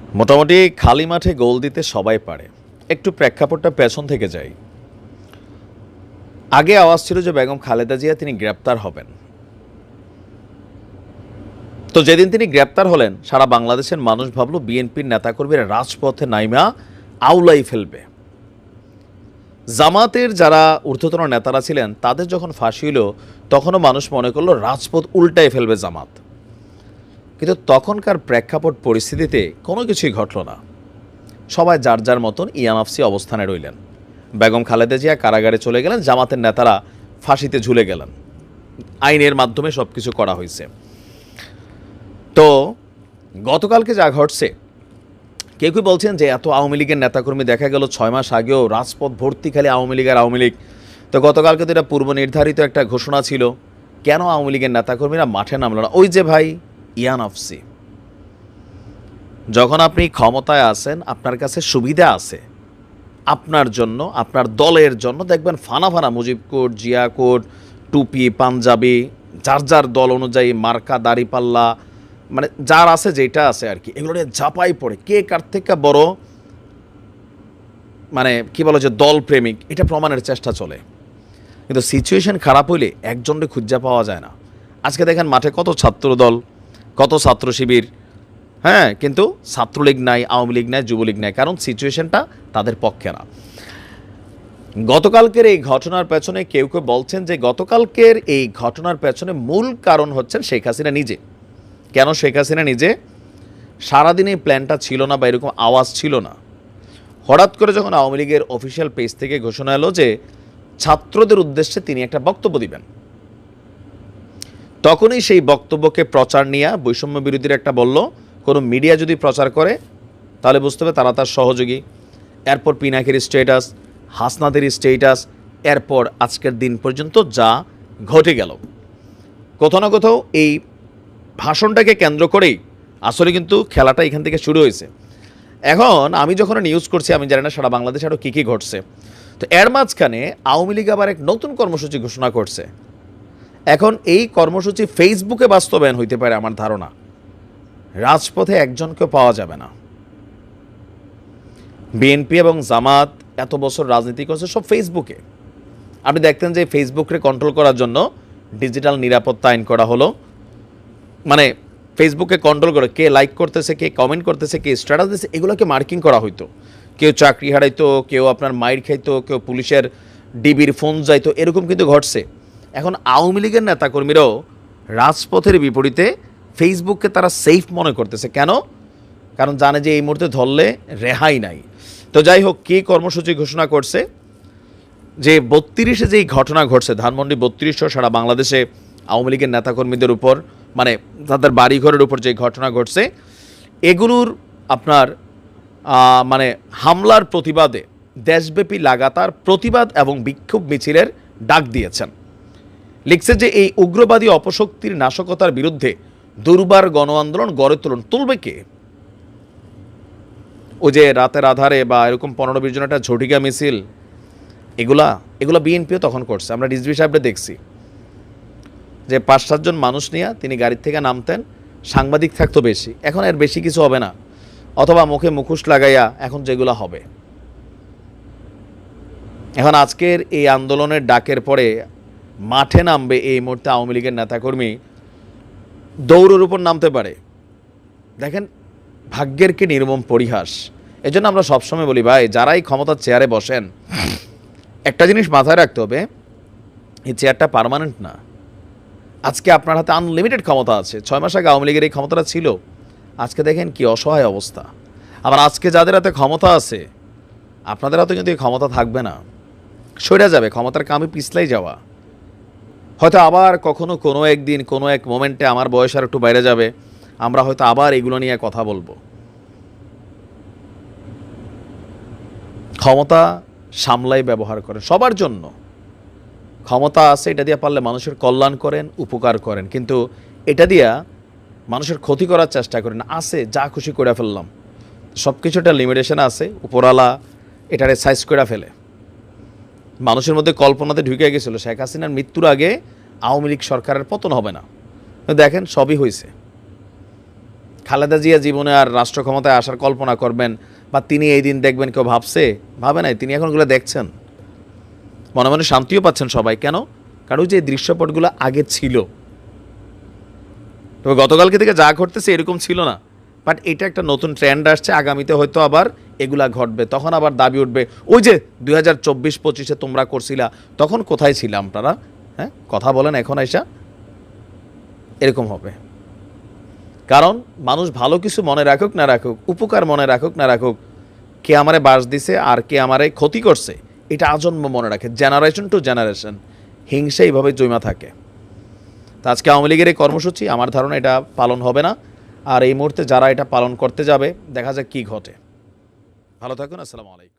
মোটামুটি খালি মাঠে গোল দিতে সবাই পারে। একটু প্রেক্ষাপটটা পেছন থেকে যাই। আগে আওয়াজ ছিল যে বেগম খালেদা জিয়া তিনি গ্রেপ্তার হবেন। তো যেদিন তিনি গ্রেপ্তার হলেন, সারা বাংলাদেশের মানুষ ভাবল বিএনপির নেতাকর্মীরা রাজপথে নাইমা আউলাই ফেলবে। জামাতের যারা ঊর্ধ্বতন নেতারা ছিলেন তাদের যখন ফাঁসি হইল, তখনও মানুষ মনে করলো রাজপথ উল্টায় ফেলবে জামাত। কিন্তু তখনকার প্রেক্ষাপট পরিস্থিতিতে কোনো কিছুই ঘটল না। সবাই যার যার মতন ইয়ানাফসি অবস্থানে রইলেন। বেগম খালেদা জিয়া কারাগারে চলে গেলেন, জামাতের নেতারা ফাঁসিতে ঝুলে গেলেন। আইনের মাধ্যমে সব কিছু করা হয়েছে। তো গতকালকে যা ঘটছে, কেউ কেউ বলছেন যে এত আওয়ামী লীগের নেতাকর্মী দেখা গেল 6 মাস আগেও রাজপথ ভর্তি খালি আওয়ামী লীগ আর আওয়ামী লীগ। তো গতকালকে তো এটা পূর্ব নির্ধারিত একটা ঘোষণা ছিল, কেন আওয়ামী লীগের নেতাকর্মীরা মাঠে নামল না? ওই যে ভাই ইয়ানাফসি, যখন আপনি ক্ষমতায় আছেন, আপনার কাছে সুবিধা আছে, আপনার জন্য, আপনার দলের জন্য দেখবেন ফানা ফানা মুজিব কোট, জিয়া কোট, টুপি, পাঞ্জাবি, যার যার দল অনুযায়ী মার্কা, দাড়িপাল্লা, মানে যার আছে যেটা আছে আর কি, এগুলো নিয়ে ঝাঁপাই পড়ে কে কার থেকে বড়, মানে কি বলো যে দল প্রেমিক, এটা প্রমাণের চেষ্টা চলে। কিন্তু সিচুয়েশন খারাপ হইলে একজনকে খুঁজা পাওয়া যায় না। আজকে দেখেন মাঠে কত ছাত্র দল, কত ছাত্র শিবির, হ্যাঁ, কিন্তু ছাত্রলীগ নাই, আওয়ামী লীগ নাই, যুবলীগ নাই, কারণ সিচুয়েশনটা তাদের পক্ষে না। গতকালকের এই ঘটনার পেছনে কেউ কেউ বলছেন যে গতকালকের এই ঘটনার পেছনে মূল কারণ হচ্ছেন শেখ হাসিনা নিজে। কেন শেখ হাসিনা নিজে? সারাদিন এই প্ল্যানটা ছিল না বা এরকম আওয়াজ ছিল না। হঠাৎ করে যখন আওয়ামী লীগের অফিসিয়াল পেজ থেকে ঘোষণা এলো যে ছাত্রদের উদ্দেশ্যে তিনি একটা বক্তব্য দিবেন, তখনই সেই বক্তব্যকে প্রচার নিয়ে বৈষম্য বিরোধীর একটা বলল, কোনো মিডিয়া যদি প্রচার করে তাহলে বুঝতে হবে তারা তার সহযোগী। এরপর পিনাকির স্টেটাস, হাসনাদের স্টেটাস, এরপর আজকের দিন পর্যন্ত যা ঘটে গেল, কোথাও না কোথাও এই ভাষণটাকে কেন্দ্র করেই আসলে কিন্তু খেলাটা এখান থেকে শুরু হয়েছে। এখন আমি যখন নিউজ করছি, আমি জানি না সারা বাংলাদেশে আরও কী কী ঘটছে। তো এর মাঝখানে আওয়ামী লীগ আবার এক নতুন কর্মসূচি ঘোষণা করছে। এখন এই কর্মসূচি ফেসবুকে বাস্তবায়ন হইতে পারে আমার ধারণা, রাজপথে একজনকেও পাওয়া যাবে না। বিএনপি এবং জামাত এত বছর রাজনীতি করছে সব ফেসবুকে। আপনি দেখতেন যে ফেসবুককে কন্ট্রোল করার জন্য ডিজিটাল নিরাপত্তা আইন করা হলো, মানে ফেসবুকে কন্ট্রোল করে কে লাইক করতেছে, কে কমেন্ট করতেছে, কে স্ট্যাটাস দিচ্ছে, এগুলোকে মার্কিং করা হইতো। কেউ চাকরি হারাইতো, কেউ আপনার মাইর খাইতো, কেউ পুলিশের ডিবির ফোন যাইতো, এরকম কিন্তু ঘটছে। এখন আওয়ামী লীগের নেতাকর্মীরাও রাজপথের বিপরীতে ফেসবুককে তারা সেফ মনে করতেছে। কেন? কারণ জানে যে এই মুহূর্তে ধরলে রেহাই নাই। তো যাই হোক, কী কর্মসূচি ঘোষণা করছে, যে 32-এ যেই ঘটনা ঘটছে, ধানমন্ডি 32 সারা বাংলাদেশে আওয়ামী লীগের নেতাকর্মীদের উপর, মানে তাদের বাড়িঘরের উপর যে ঘটনা ঘটছে, এগুলোর আপনার মানে হামলার প্রতিবাদে দেশব্যাপী লাগাতার প্রতিবাদ এবং বিক্ষোভ মিছিলের ডাক দিয়েছেন। লিখছে যে এই উগ্রবাদী অপশক্তির নাশকতার বিরুদ্ধে দুর্বার গণ আন্দোলন গড়ে তুলবে কে? ওই যে রাতের আধারে বা এরকম 15-20 জন একটা ঝটিকা মিছিল, এগুলা বিএনপিও তখন করছে। আমরা রিজভী সাহেবটা দেখছি যে 5-7 জন মানুষ নিয়ে তিনি গাড়ির থেকে নামতেন, সাংবাদিক থাকতো বেশি, এখন এর বেশি কিছু হবে না, অথবা মুখে মুখোশ লাগাইয়া এখন যেগুলো হবে। এখন আজকের এই আন্দোলনের ডাকের পরে মাঠে নামবে এই মুহূর্তে আওয়ামী লীগের নেতাকর্মী, দৌড়ের উপর নামতে পারে। দেখেন ভাগ্যের কি নির্মম পরিহাস। এজন্য আমরা সবসময় বলি ভাই, যারাই ক্ষমতার চেয়ারে বসেন, একটা জিনিস মাথায় রাখতে হবে, এই চেয়ারটা পার্মানেন্ট না। আজকে আপনার হাতে আনলিমিটেড ক্ষমতা আছে, 6 মাস আগে আওয়ামী লীগের এই ক্ষমতাটা ছিল, আজকে দেখেন কি অসহায় অবস্থা। আবার আজকে যাদের হাতে ক্ষমতা আছে, আপনাদের হাতে কিন্তু এই ক্ষমতা থাকবে না, সরে যাবে, ক্ষমতার কামে পিছলাই যাওয়া। হয়তো আবার কখনো কোনো একদিন কোনো এক মোমেন্টে আমার বয়স আর একটু বাইরে যাবে, আমরা হয়তো আবার এগুলো নিয়ে কথা বলবো। ক্ষমতা সামলাই ব্যবহার করেন সবার জন্য, ক্ষমতা আছে, এটা দিয়ে পারলে মানুষের কল্যাণ করেন, উপকার করেন, কিন্তু এটা দিয়া মানুষের ক্ষতি করার চেষ্টা করেন। আছে যা খুশি করে ফেললাম, সব কিছু একটা লিমিটেশন আছে, উপরালা এটারে সাইজ করে ফেলে। মানুষের মধ্যে কল্পনাতে ঢুকে গেছিল শেখ হাসিনার মৃত্যুর আগে আওয়ামী লীগ সরকারের পতন হবে না, দেখেন সবই হয়েছে। খালেদা জিয়া জীবনে আর রাষ্ট্র ক্ষমতায় আসার কল্পনা করবেন বা তিনি এই দিন দেখবেন কেউ ভাবে নাই, তিনি এখন ওগুলো দেখছেন, মনে মনে শান্তিও পাচ্ছেন সবাই। কেন? কারণ ওই যে দৃশ্যপটগুলো আগে ছিল, তবে গতকালকে থেকে যা ঘটতেছে এরকম ছিল না, বাট এটা একটা নতুন ট্রেন্ড আসছে, আগামীতে হয়তো আবার এগুলা ঘটবে, তখন আবার দাবি উঠবে ওই যে 2024-25-এ তোমরা করছিলা, তখন কোথায় ছিলাম আপনারা? হ্যাঁ, কথা বলেন এখন আইসা, এরকম হবে। কারণ মানুষ ভালো কিছু মনে রাখুক না রাখুক, উপকার মনে রাখুক না রাখুক, কে আমারে বাস দিছে আর কে আমারে ক্ষতি করছে এটা আজন্ম মনে রাখে, জেনারেশন টু জেনারেশন হিংসা এইভাবে জমা থাকে। তো আজকে আওয়ামী লীগের এই কর্মসূচি আমার ধারণা এটা পালন হবে না, আর এই মুহূর্তে যারা এটা পালন করতে যাবে দেখা যাক কি ঘটে। ভালো থাকুন, আসসালামু আলাইকুম।